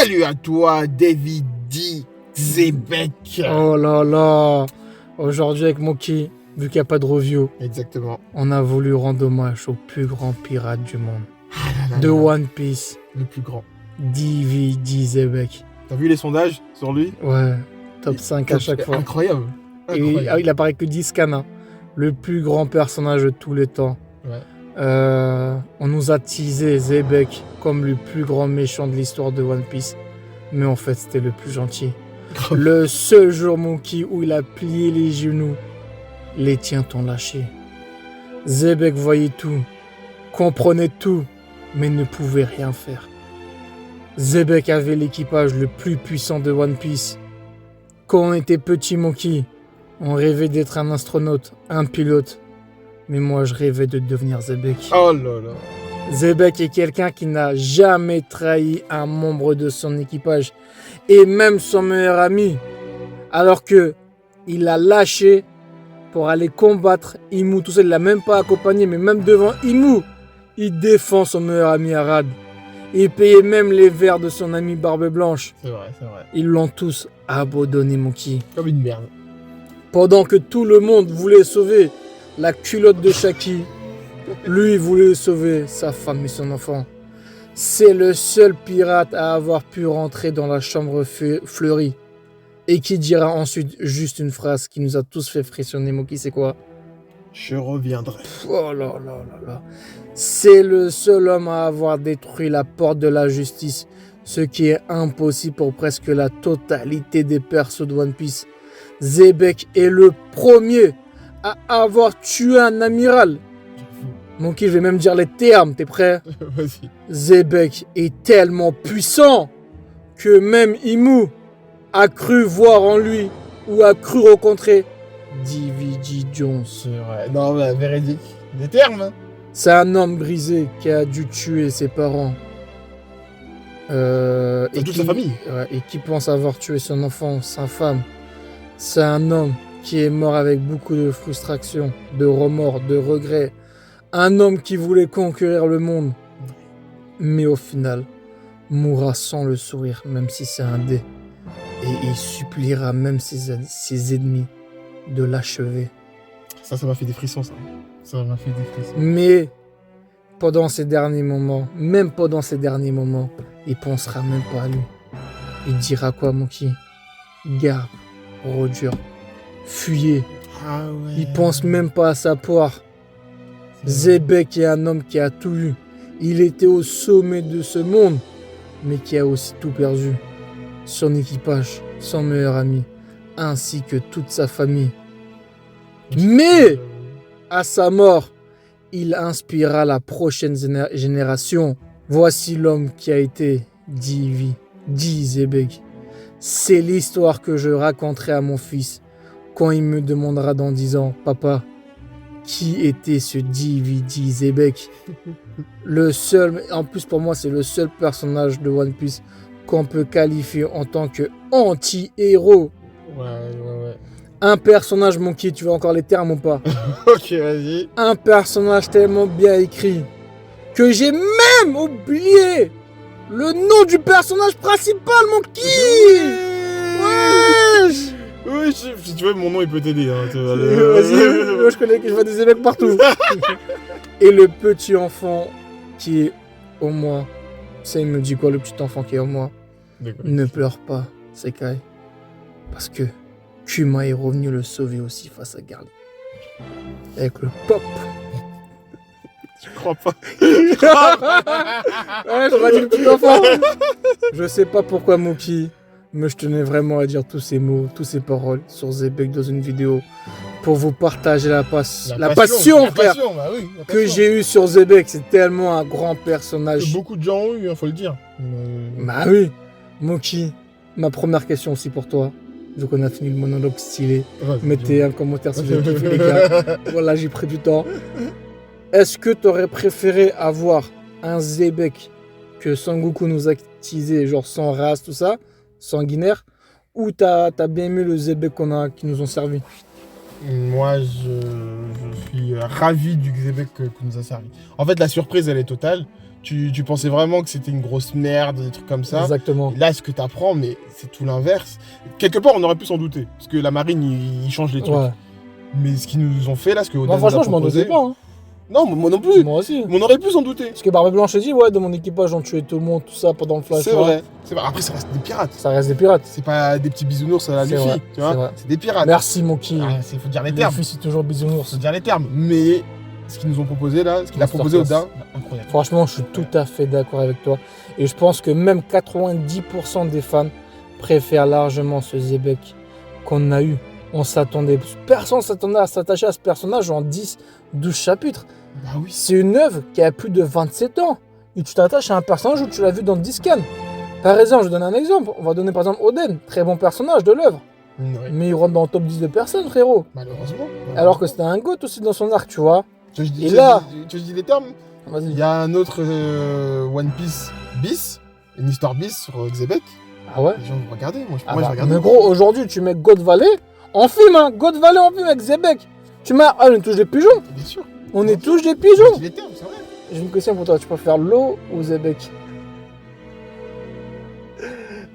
Salut à toi, David D. Zebek. Oh là là. Aujourd'hui avec Moki, vu qu'il n'y a pas de review, Exactement. on a voulu rendre hommage au plus grand pirate du monde. Ah là De là, One Piece, le plus grand. DVD Zebek. T'as vu les sondages sur lui? Ouais, top 5 à chaque fois. Incroyable. Et il apparaît que 10 canins. Le plus grand personnage de tous les temps. Ouais. On nous a teasé Zebek comme le plus grand méchant de l'histoire de One Piece. Mais en fait, c'était le plus gentil. Le seul jour, Monkey, où il a plié les genoux, les tiens t'ont lâché. Zebek voyait tout, comprenait tout, mais ne pouvait rien faire. Zebek avait l'équipage le plus puissant de One Piece. Quand on était petit, Monkey, on rêvait d'être un astronaute, un pilote. Mais moi, je rêvais de devenir Zebek. Oh là là. Zebek est quelqu'un qui n'a jamais trahi un membre de son équipage et même son meilleur ami, alors que il l'a lâché pour aller combattre Imu. Tout ça, il l'a même pas accompagné, mais même devant Imu, il défend son meilleur ami Arad. Il payait même les verres de son ami Barbe Blanche. C'est vrai, c'est vrai. Ils l'ont tous abandonné, Monkey. Comme une merde. Pendant que tout le monde voulait sauver la culotte de Shaki, lui voulait sauver sa femme et son enfant. C'est le seul pirate à avoir pu rentrer dans la chambre fleurie. Et qui dira ensuite juste une phrase qui nous a tous fait frissonner. Moki, c'est quoi? Je reviendrai. Oh là là là là. C'est le seul homme à avoir détruit la porte de la justice. Ce qui est impossible pour presque la totalité des persos de One Piece. Zebek est le premier à avoir tué un amiral. Monkey, je vais même dire les termes, t'es prêt? Vas-y. Zebek est tellement puissant que même Imu a cru voir en lui ou a cru rencontrer DVD Jones. C'est vrai. Non, mais véridique. Des termes. Hein. C'est un homme brisé qui a dû tuer ses parents. Et toute sa famille. Ouais, et qui pense avoir tué son enfant, sa femme. C'est un homme qui est mort avec beaucoup de frustration, de remords, de regrets. Un homme qui voulait conquérir le monde, mais au final, mourra sans le sourire, même si c'est un dé. Et il suppliera même ses ennemis de l'achever. Ça m'a fait des frissons, ça. Ça m'a fait des frissons. Mais, pendant ces derniers moments, il pensera même pas à lui. Il dira quoi, Monkey? Garde, Roger, fuyez. Ah ouais. Il pense même pas à sa poire. Zebek est un homme qui a tout eu. Il était au sommet de ce monde, mais qui a aussi tout perdu. Son équipage, son meilleur ami, ainsi que toute sa famille. Mais, à sa mort, il inspirera la prochaine génération. Voici l'homme qui a été D Zebek. C'est l'histoire que je raconterai à mon fils quand il me demandera dans 10 ans, papa, qui était ce DVD Zebek? Le seul, en plus pour moi, c'est le seul personnage de One Piece qu'on peut qualifier en tant que anti-héros. Ouais. Un personnage, Monkey, tu veux encore les termes ou pas? Ok, vas-y. Un personnage tellement bien écrit que j'ai même oublié le nom du personnage principal, Monkey. Wesh. Oui, si tu veux, mon nom il peut t'aider. Hein, Vas-y, moi je vois des évêques partout. Et le petit enfant qui est au moi, ça il me dit quoi, le petit enfant qui est au moi? Ne pleure pas, Sekai. Parce que Kuma est revenu le sauver aussi face à Garlic. Avec le pop. Je crois pas. Ouais, j'aurais dit le petit enfant. Je sais pas pourquoi Moki, mais je tenais vraiment à dire tous ces mots, toutes ces paroles sur Zebek dans une vidéo pour vous partager la passion, frère, bah oui, que j'ai eue sur Zebek. C'est tellement un grand personnage. Que beaucoup de gens ont eu, faut le dire. Bah oui. Moki, ma première question aussi pour toi. Vu qu'on a fini le monologue stylé, mettez un commentaire si vous avez kiffé, les gars. Voilà, j'ai pris du temps. Est-ce que tu aurais préféré avoir un Zebek que Sangoku nous a teasé, genre sans race, tout ça, sanguinaire, ou t'as bien aimé le Zebek qui nous ont servi? Moi, je suis ravi du Xebec que nous a servi. En fait, la surprise, elle est totale. Tu pensais vraiment que c'était une grosse merde, des trucs comme ça. Exactement. Là, ce que tu apprends, mais c'est tout l'inverse. Quelque part, on aurait pu s'en douter. Parce que la marine, ils changent les trucs. Ouais. Mais ce qu'ils nous ont fait là, ce que Moi, Oda nous franchement, a je m'en proposé... doutais pas. Hein. Non, moi non plus. Moi aussi. Mais on aurait pu s'en douter. Parce que Barbe Blanche a dit, ouais, de mon équipage, on tué tout le monde, tout ça, pendant le flash. C'est vrai. C'est vrai. Après, ça reste des pirates. Ça reste des pirates. C'est pas des petits bisounours à la C'est Luffy, vrai, tu c'est vois. vrai. C'est des pirates. Merci, Monkey. Ah, faut dire les termes. Luffy, c'est toujours bisounours. Faut dire les termes. Mais ce qu'ils nous ont proposé là, ce qu'il a proposé Masterclass. Oda, incroyable. Franchement, je suis tout à fait d'accord avec toi. Et je pense que même 90% des fans préfèrent largement ce Xebec qu'on a eu. On s'attendait. Personne s'attendait à s'attacher à ce personnage en 10, 12 chapitres. Bah oui. C'est une œuvre qui a plus de 27 ans. Et tu t'attaches à un personnage où tu l'as vu dans 10 scans. Par exemple, je donne un exemple. On va donner par exemple Oden, très bon personnage de l'œuvre. Ouais. Mais il rentre dans le top 10 de personnes, frérot. Malheureusement. Alors que c'était un goat aussi dans son arc, tu vois. Tu veux que je Et dis- là- tu veux que je dis les termes. Il Vas-y. y a un autre One Piece bis, une histoire bis sur Xebec. Ah ouais. Les gens vont regarder. Moi, Ah moi bah, j'ai regardé. mais gros, aujourd'hui, tu mets God Valley en film, hein. God Valley en film avec Xebec. Tu mets. Ah, on touche des pigeons. Bien sûr. On Bien est sûr. tous des Je pigeons. dis les termes, c'est vrai. J'ai une question pour toi. Tu préfères l'eau ou Xebec?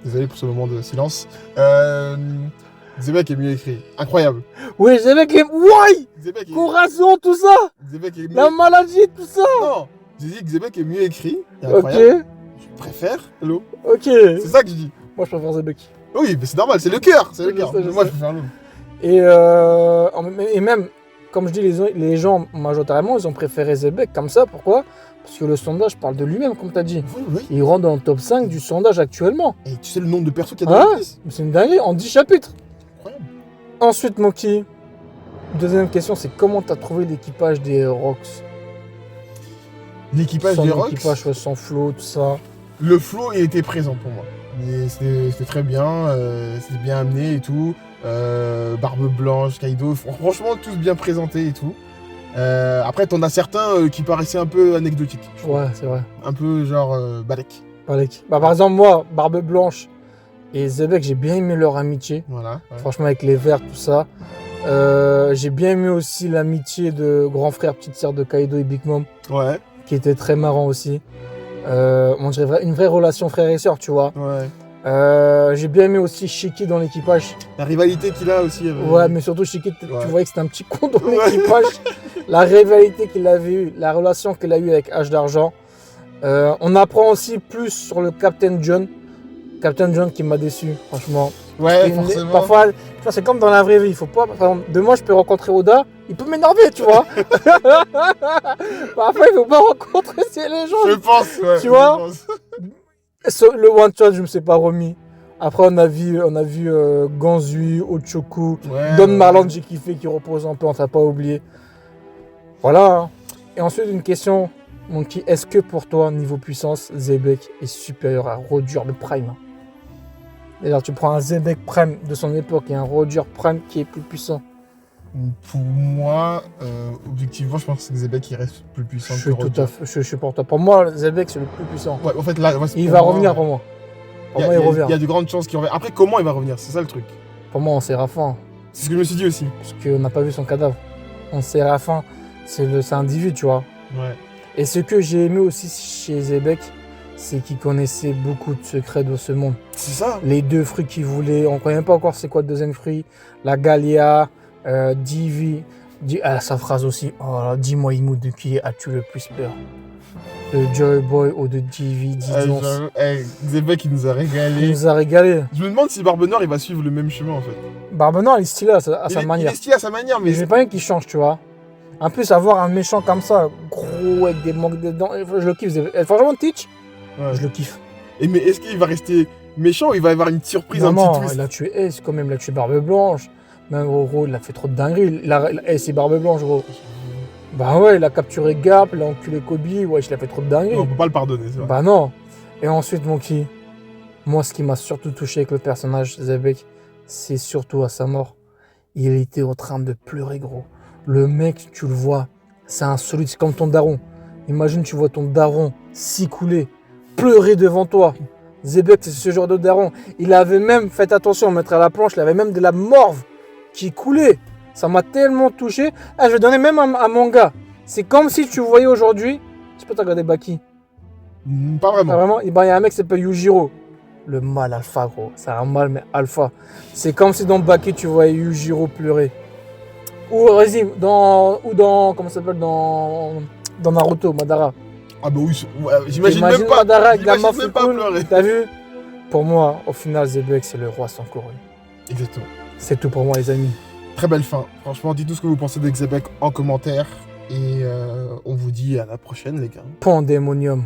Désolé pour ce moment de silence. Xebec est mieux écrit. Incroyable. Oui, Xebec est. Ouais. Xebec est, Corazon, tout ça. Xebec est mieux. La maladie, tout ça. Non. J'ai dit que Xebec est mieux écrit. Et Ok. incroyable. Je préfère l'eau. Ok. C'est ça que je dis. Moi, je préfère Xebec. Oui, mais c'est normal, c'est le cœur. C'est le Je cœur. sais, je Moi, sais. je préfère l'eau. Et même, comme je dis, les gens, majoritairement, ils ont préféré Xebec comme ça. Pourquoi? Parce que le sondage parle de lui-même, comme tu as dit. Oui, oui. Il rentre dans le top 5 du sondage actuellement. Et tu sais le nombre de persos qu'il y a dans Hein la pièce? C'est une dinguerie, en 10 chapitres. Incroyable. Ensuite, Monkey, deuxième question, c'est comment tu as trouvé l'équipage des Rocks? L'équipage Son des Rocks, équipage, ouais, sans flow, tout ça. le flow il était présent pour moi. C'était très bien, c'était bien amené et tout. Barbe Blanche, Kaido, franchement tous bien présentés et tout. Après t'en as certains qui paraissaient un peu anecdotiques. je trouve. Ouais, c'est vrai. Un peu genre Balek. Bah, par exemple, moi, Barbe Blanche et Xebec, j'ai bien aimé leur amitié. Voilà. Ouais. Franchement, avec les verts, tout ça. J'ai bien aimé aussi l'amitié de grand frère, petite sœur de Kaido et Big Mom, Ouais. qui était très marrant aussi. On dirait une vraie relation frère et sœur, tu vois. Ouais. J'ai bien aimé aussi Shiki dans l'équipage. La rivalité qu'il a aussi. Ouais, mais surtout Shiki, tu Ouais. voyais que c'était un petit con dans Ouais. l'équipage. La rivalité qu'il avait eue, la relation qu'il a eue avec H d'Argent. On apprend aussi plus sur le Captain John. Captain John qui m'a déçu, franchement. Ouais, Une- forcément. Parfois, tu vois, c'est comme dans la vraie vie. Il faut pas. Par exemple, demain, je peux rencontrer Oda. Il peut m'énerver, tu vois. Parfois, il faut pas rencontrer les gens. Je pense, ouais. Tu vois? je pense. Le one shot, je me suis pas remis. Après, on a vu Ganzui, Ochoku, Ouais, Don ouais. Marland, j'ai kiffé, qui repose un peu, on t'a pas oublié. Voilà. Hein. Et ensuite, une question, Monkey. Est-ce que pour toi, niveau puissance, Xebec est supérieur à Roger le Prime? C'est-à-dire, tu prends un Xebec Prime de son époque et un Roger Prime qui est plus puissant. Pour moi, objectivement, je pense que c'est Xebec qui reste plus puissant Je que suis tout Roger. à fait, je suis pour toi. Pour moi, Xebec, c'est le plus puissant. Ouais, en fait, là, ouais, c'est Il pour va moi, revenir ouais. pour moi. Pour Il y a- moi, il il y a- revient. Il y a de grandes chances qu'il revienne. Après, comment il va revenir? C'est ça le truc. Pour moi, on Séraphin. C'est ce que je me suis dit aussi. Parce qu'on n'a pas vu son cadavre. On Séraphin, c'est un individu, tu vois. Ouais. Et ce que j'ai aimé aussi chez Xebec, c'est qu'il connaissait beaucoup de secrets de ce monde. C'est ça. Les deux fruits qu'il voulait, on ne connaît pas encore c'est quoi le deuxième fruit. La Gallia, Divi. Sa phrase aussi. Oh là, dis-moi, Imo, de qui as-tu le plus peur? De Joy Boy ou de Divi, Didions. Xebec, il nous a Il régalé. nous a régalé. Je me demande si Barbe Noire, il va suivre le même chemin, en fait. Barbe Noire, il est stylé à sa Il manière. est stylé à sa manière, mais Mais j'ai pas rien qui change, tu vois. En plus, avoir un méchant comme ça, gros, avec des manques de dents, je le kiffe. Franchement, Teach, Ouais. je le kiffe. Mais est-ce qu'il va rester méchant ou il va y avoir une surprise, Non, un non, petit twist? il a tué Ace quand même, il a tué Barbe Blanche. Même gros, il a fait trop de dingueries. Ace et Barbe Blanche, gros. Bah ouais, il a capturé Gap, il a enculé Kobe, ouais, il a fait trop de dingueries. Non, on peut pas le pardonner, c'est vrai. Bah non. Et ensuite, Monkey, moi, ce qui m'a surtout touché avec le personnage Xebec, c'est surtout à sa mort. Il était en train de pleurer, gros. Le mec, tu le vois, c'est un solide, c'est comme ton daron. Imagine, tu vois ton daron s'y couler, pleurer devant toi. Xebec, c'est ce genre de daron. Il avait même, faites attention, mettre à la planche, il avait même de la morve qui coulait. Ça m'a tellement touché. Ah, je vais donner même un manga. C'est comme si tu voyais aujourd'hui. Je sais pas, t'as regardé Baki. Pas vraiment. Ah, vraiment, il y a un mec qui s'appelle Yujiro. Le mal alpha, gros. C'est un mal, mais alpha. C'est comme si dans Baki, tu voyais Yujiro pleurer. Ou, vas-y, comment ça s'appelle, dans Naruto, Madara. Ah bah oui, j'imagine même pas. Madara avec la J'imagine même pas Mafukun, pleurer. t'as vu? Pour moi, au final, Zebek, c'est le roi sans couronne. Exactement. C'est tout pour moi, les amis. Très belle fin. Franchement, dites-nous ce que vous pensez de Xebec en commentaire. Et on vous dit à la prochaine, les gars. Pandemonium.